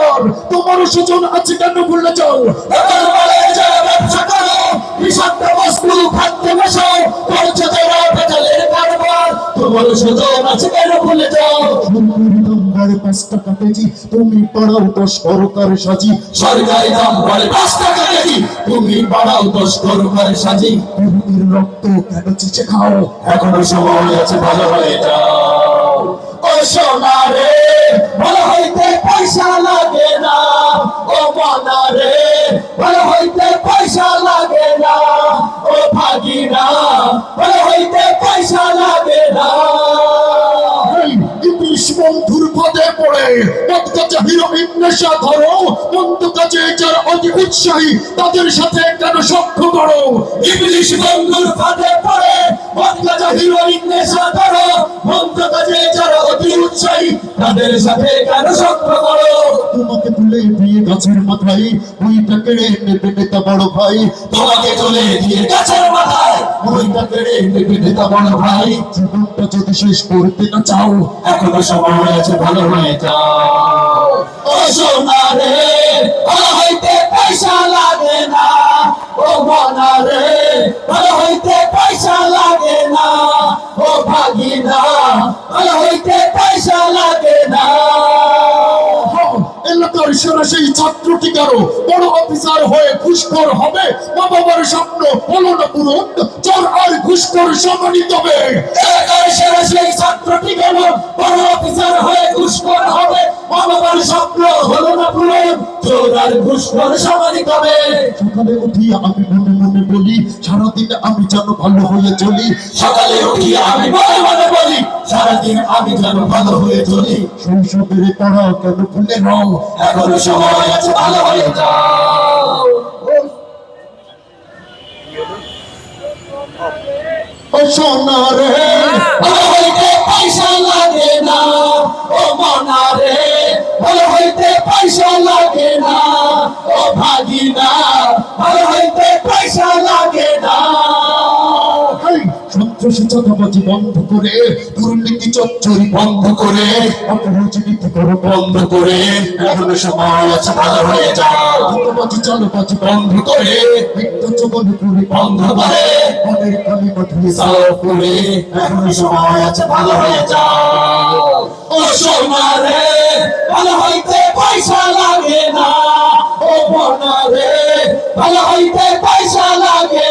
কারবার, তোমার সুজন আছে কেন ভুলে যাও? ব্যবসা করো, বিষাক্ত বস্তু খাদ্যে মেশাও, করছো যারা ভেজালের কারবার, তোমার সুজন আছে কেন ভুলে যাও? সরকারি দাম বাড়ে 5 টাকা কেজি, তুমি পাড়াও 10 করকার সাজি। সরকারি দাম বাড়ে 5 টাকা কেজি, তুমি পাড়াও 10 করকার সাজি। গরুদের রক্ত কেন চিচে খাও? এখনো সময় আছে, ভালো হয়ে যাও। ও সোনা রে, ভালো হইতে পয়সা লাগে না। ও মনা রে, ভালো হইতে পয়সা লাগে না। ও ভাগিনা, ভালো হইতে পয়সা লাগে না। ইংলিশ বন্ধুর পদে পড়ে মদ কাজে হিরোইন নেশা ধরো, মন্দ কাজে যারা অতি উৎসাহী তাদের সাথে কেন সখ্য করো? ইংলিশ বন্ধুর পদে পড়ে মদ কাজে হিরোইন নেশা ধরো, মন্দ কাজে যারা অতি উৎসাহী তাদের সাথে কেন সখ্য করো? তোমাকে তুলে দিয়ে গাছের মাথায় বইটা কেড়ে নেবে নেতা বড় ভাই। তোমাকে তুলে দিয়ে গাছের মাথায় বইটা কেড়ে নেবে নেতা বড় ভাই। জীবনটা যদি শেষ করতে না চাও, এখনো সময় আছে, ভালো হয়ে যাও। ও সোনা রে, ভালো হইতে পয়সা লাগে না। ও মনা রে, ভালো হইতে পয়সা লাগে না। ও ভাগিনা, ভালো হইতে পয়সা লাগে না। এলাকার সেরা সেই ছাত্রটি কারো বড় অফিসার হয়ে ঘুষখোর হবে? মা বাবার স্বপ্ন হলো না পূরণ, চোর আর ঘুষখোর সমানই তবে। এলাকার সেরা সেই ছাত্রটি কারো বড় অফিসার হয়ে ঘুষখোর হবে? মা বাবার স্বপ্ন হলো না পূরণ, চোর আর ঘুষখোর সমানই তবে। সকালে উঠি আমি মনে মনে বলি, সারাদিন আমি যেন ভালো হয়ে চলি। সকালে উঠি আমি মনে মনে বলি, সারাদিন আমি যেন ভালো হয়ে চলি। শৈশবের পড়া কেন ভুলে নাও, এখনো সময় আছে, ভালো হয়ে যাও। ও সোনা রে, ভালো হইতে পয়সা লাগে না। ও মনা রে, ভালো হইতে পয়সা লাগে না। ও ভাগিনা, ভালো হইতে পয়সা লাগে না। সন্ত্রাসী চাঁদাবাজি বন্ধ করে, দুর্নীতি চচ্চড়ি বন্ধ করে, অপরাজনীতি করো বন্ধ করে, এখনো সময় আছে, ভালো হয়ে যাও। চাঁদাবাজি চালবাজি বন্ধ করে, মিথ্যা চগলখড়ি বন্ধ করে, মনের কালিমা ধুয়ে সাফ করে, এখনো সময় আছে, ভালো হয়ে যাও। ও সোনা রে, ভালো হইতে পয়সা লাগে না। ও মনা রে, ভালো হইতে পয়সা লাগে